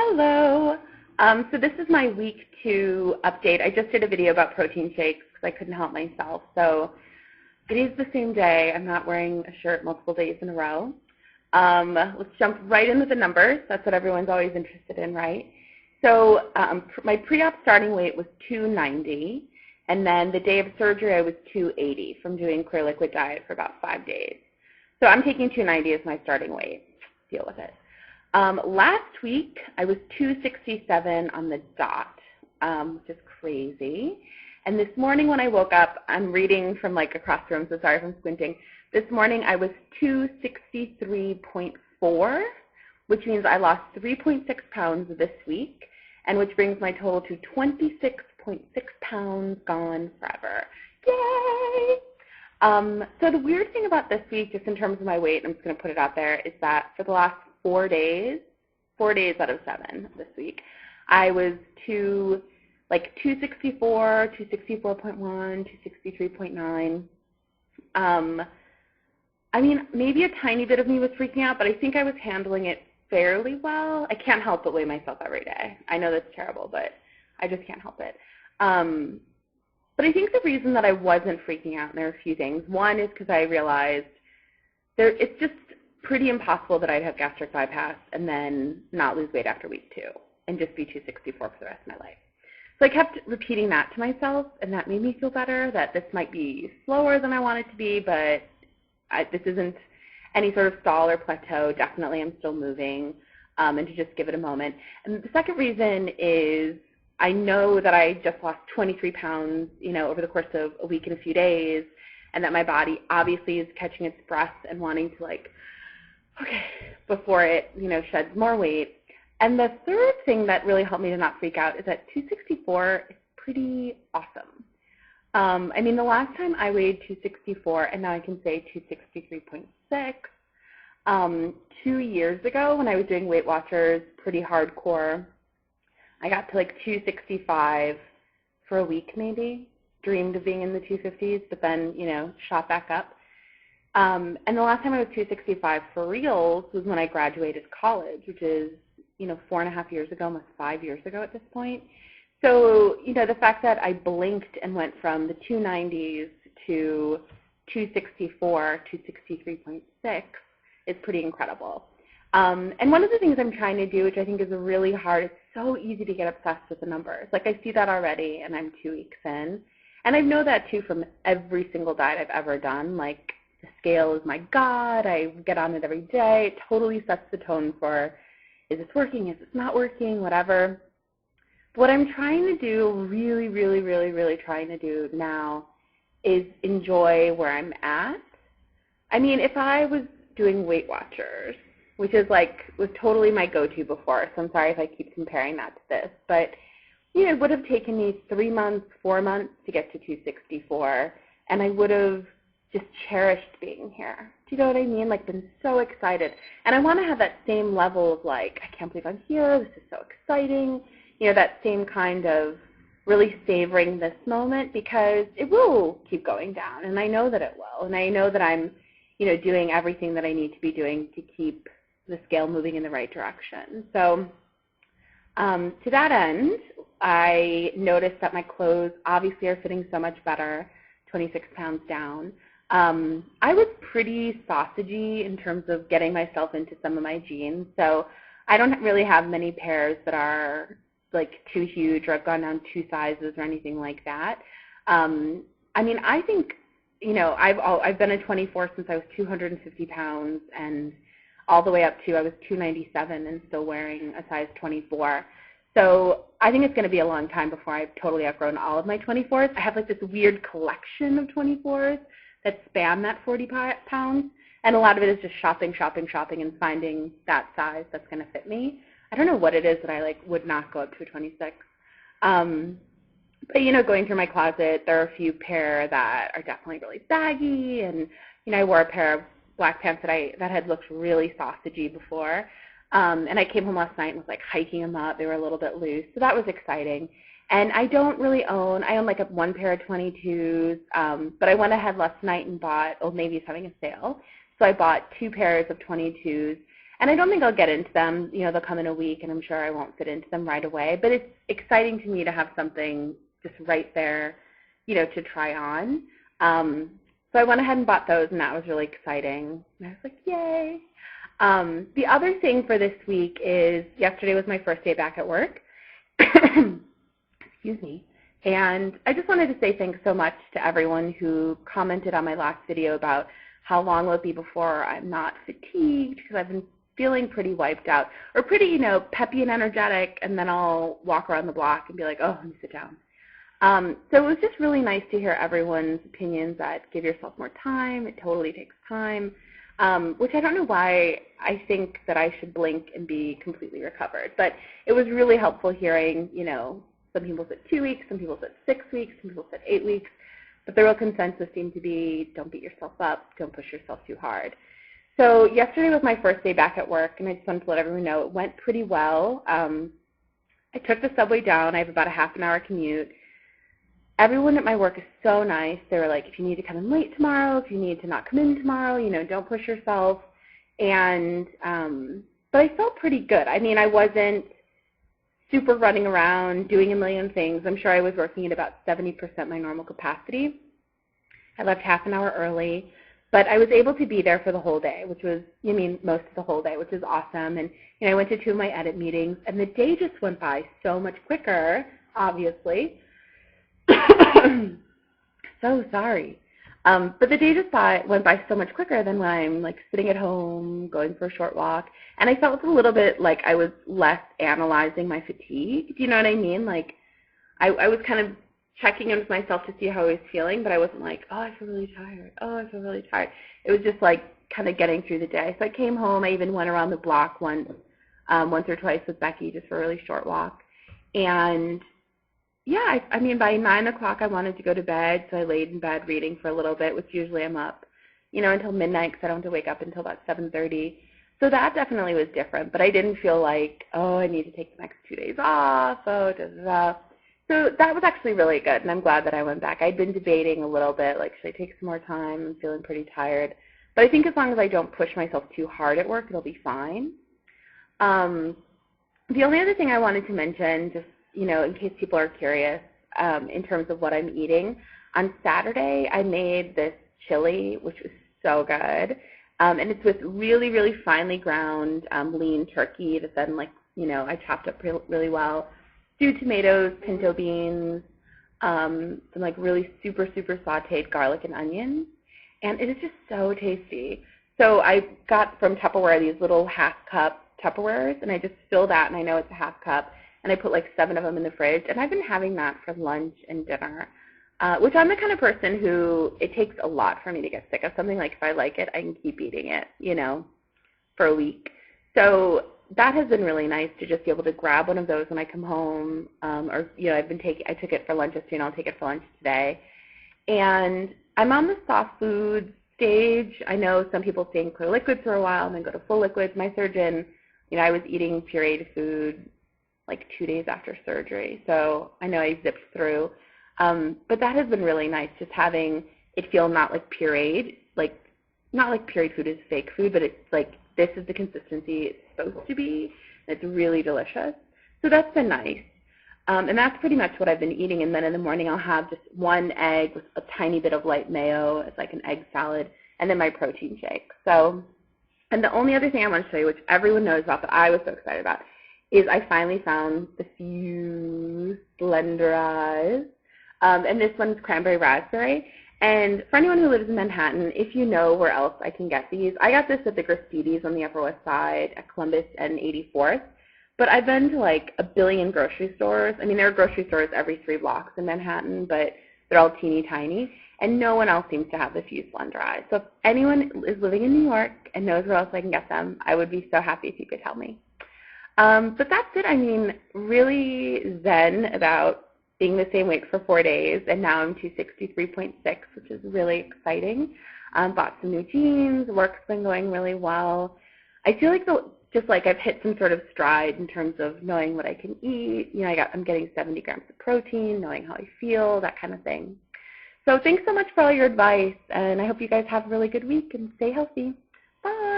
Hello. So this is my week 2 update. I just did a video about protein shakes because I couldn't help myself. So it is the same day. I'm not wearing a shirt multiple days in a row. Let's jump right in with the numbers. That's what everyone's always interested in, right? So my pre-op starting weight was 290, and then the day of surgery I was 280 from doing clear liquid diet for about 5 days. So I'm taking 290 as my starting weight. Deal with it. Last week, I was 267 on the dot, which is crazy. And this morning when I woke up, I'm reading from like across the room, so sorry if I'm squinting. This morning I was 263.4, which means I lost 3.6 pounds this week, and which brings my total to 26.6 pounds gone forever. Yay! So the weird thing about this week, just in terms of my weight, I'm just going to put it out there, is that for the last 4 days out of 7 this week, I was 264, 264.1, 263.9. I mean, maybe a tiny bit of me was freaking out, but I think I was handling it fairly well. I can't help but weigh myself every day. I know that's terrible, but I just can't help it. But I think the reason that I wasn't freaking out, and there are a few things. One is because I realized it's just pretty impossible that I'd have gastric bypass and then not lose weight after week 2 and just be 264 for the rest of my life. So I kept repeating that to myself, and that made me feel better, that this might be slower than I want it to be, but this isn't any sort of stall or plateau. Definitely I'm still moving, and to just give it a moment. And the second reason is I know that I just lost 23 pounds, over the course of a week and a few days, and that my body obviously is catching its breath and wanting to before it, sheds more weight. And the third thing that really helped me to not freak out is that 264 is pretty awesome. I mean, the last time I weighed 264, and now I can say 263.6, 2 years ago when I was doing Weight Watchers pretty hardcore, I got to 265 for a week maybe, dreamed of being in the 250s, but then, shot back up. And the last time I was 265 for reals was when I graduated college, which is, 4.5 years ago, almost 5 years ago at this point. So, the fact that I blinked and went from the 290s to 264 to 63.6 is pretty incredible. And one of the things I'm trying to do, which I think is really hard, it's so easy to get obsessed with the numbers. I see that already, and I'm 2 weeks in. And I know that, too, from every single diet I've ever done. The scale is my God. I get on it every day. It totally sets the tone for, is this working? Is this not working? Whatever. But what I'm trying to do, really trying to do now is enjoy where I'm at. I mean, if I was doing Weight Watchers, which is was totally my go-to before, so I'm sorry if I keep comparing that to this, but it would have taken me 3 months, 4 months to get to 264, and I would have just cherished being here. Do you know what I mean? Been so excited. And I want to have that same level of I can't believe I'm here, this is so exciting, that same kind of really savoring this moment, because it will keep going down, and I know that it will, and I know that I'm, doing everything that I need to be doing to keep the scale moving in the right direction. So to that end, I noticed that my clothes obviously are fitting so much better, 26 pounds down. I was pretty sausagey in terms of getting myself into some of my jeans, so I don't really have many pairs that are too huge, or I've gone down 2 sizes or anything like that. I mean, I think, I've been a 24 since I was 250 pounds, and all the way up to I was 297 and still wearing a size 24. So I think it's going to be a long time before I've totally outgrown all of my 24s. I have this weird collection of 24s that span that 40 pounds, and a lot of it is just shopping, and finding that size that's going to fit me. I don't know what it is that I would not go up to a 26. But going through my closet, there are a few pair that are definitely really baggy, and I wore a pair of black pants that had looked really sausagey before. And I came home last night and was hiking them up. They were a little bit loose, so that was exciting. And I don't really own, I own one pair of 22s, but I went ahead last night and bought, Old Navy's having a sale, so I bought 2 pairs of 22s, And I don't think I'll get into them. You know, they'll come in a week, and I'm sure I won't fit into them right away. But it's exciting to me to have something just right there, you know, to try on. So I went ahead and bought those, and that was really exciting. And I was like, yay. The other thing for this week is yesterday was my first day back at work. Excuse me. And I just wanted to say thanks so much to everyone who commented on my last video about how long will it be before I'm not fatigued, because I've been feeling pretty wiped out, or pretty, you know, peppy and energetic, and then I'll walk around the block and be like, oh, let me sit down. So it was just really nice to hear everyone's opinions that give yourself more time. It totally takes time, which I don't know why I think that I should blink and be completely recovered. But it was really helpful hearing, you know, some people said 2 weeks, some people said 6 weeks, some people said 8 weeks. But the real consensus seemed to be don't beat yourself up, don't push yourself too hard. So yesterday was my first day back at work, and I just wanted to let everyone know it went pretty well. I took the subway down. I have about a half an hour commute. Everyone at my work is so nice. They were like, if you need to come in late tomorrow, if you need to not come in tomorrow, you know, don't push yourself. And but I felt pretty good. I mean, I wasn't super running around doing a million things. I'm sure I was working at about 70% my normal capacity. I left half an hour early, but I was able to be there for the whole day, which was, I mean, most of the whole day, which is awesome. And you know, I went to 2 of my edit meetings, and the day just went by so much quicker, obviously. So sorry. But the day just went by so much quicker than when I'm like sitting at home, going for a short walk. And I felt a little bit like I was less analyzing my fatigue. Do you know what I mean? Like I was kind of checking in with myself to see how I was feeling, but I wasn't like, oh, I feel really tired. Oh, I feel really tired. It was just like kind of getting through the day. So I came home. I even went around the block once or twice with Becky just for a really short walk. And yeah, I mean, by 9 o'clock I wanted to go to bed, so I laid in bed reading for a little bit, which usually I'm up, you know, until midnight because I don't have to wake up until about 7:30. So that definitely was different, but I didn't feel like, oh, I need to take the next 2 days off, oh, da-da-da. So that was actually really good, and I'm glad that I went back. I'd been debating a little bit, like, should I take some more time? I'm feeling pretty tired. But I think as long as I don't push myself too hard at work, it'll be fine. The only other thing I wanted to mention, just, you know, in case people are curious, in terms of what I'm eating, on Saturday I made this chili, which was so good, and it's with really, really finely ground lean turkey that then, like, you know, I chopped up really well, stewed tomatoes, pinto beans, some like really super, super sauteed garlic and onions, and it is just so tasty. So I got from Tupperware these little half-cup Tupperwares, and I just fill that, and I know it's a half cup, and I put like 7 of them in the fridge, and I've been having that for lunch and dinner, which I'm the kind of person who, it takes a lot for me to get sick of something. Like if I like it, I can keep eating it, you know, for a week. So that has been really nice to just be able to grab one of those when I come home, or, you know, I took it for lunch yesterday, and I'll take it for lunch today. And I'm on the soft food stage. I know some people stay in clear liquids for a while and then go to full liquids. My surgeon, you know, I was eating pureed food like 2 days after surgery, so I know I zipped through. But that has been really nice, just having it feel not like pureed, like not like pureed food is fake food, but it's like this is the consistency it's supposed to be. It's really delicious. So that's been nice. And that's pretty much what I've been eating. And then in the morning I'll have just 1 egg with a tiny bit of light mayo. It's like an egg salad, and then my protein shake. So, and the only other thing I want to show you, which everyone knows about, but I was so excited about, is I finally found the Fuse Blenderized. And this one's cranberry raspberry. And for anyone who lives in Manhattan, if you know where else I can get these, I got this at the Gristedes on the Upper West Side at Columbus and 84th. But I've been to like a billion grocery stores. I mean, there are grocery stores every 3 blocks in Manhattan, but they're all teeny tiny. And no one else seems to have the Fuse Blenderized. So if anyone is living in New York and knows where else I can get them, I would be so happy if you could tell me. But that's it. I mean, really zen about being the same weight for 4 days, and now I'm 263.6, which is really exciting. Bought some new jeans. Work's been going really well. I feel like just like I've hit some sort of stride in terms of knowing what I can eat. You know, I'm getting 70 grams of protein, knowing how I feel, that kind of thing. So thanks so much for all your advice, and I hope you guys have a really good week and stay healthy. Bye.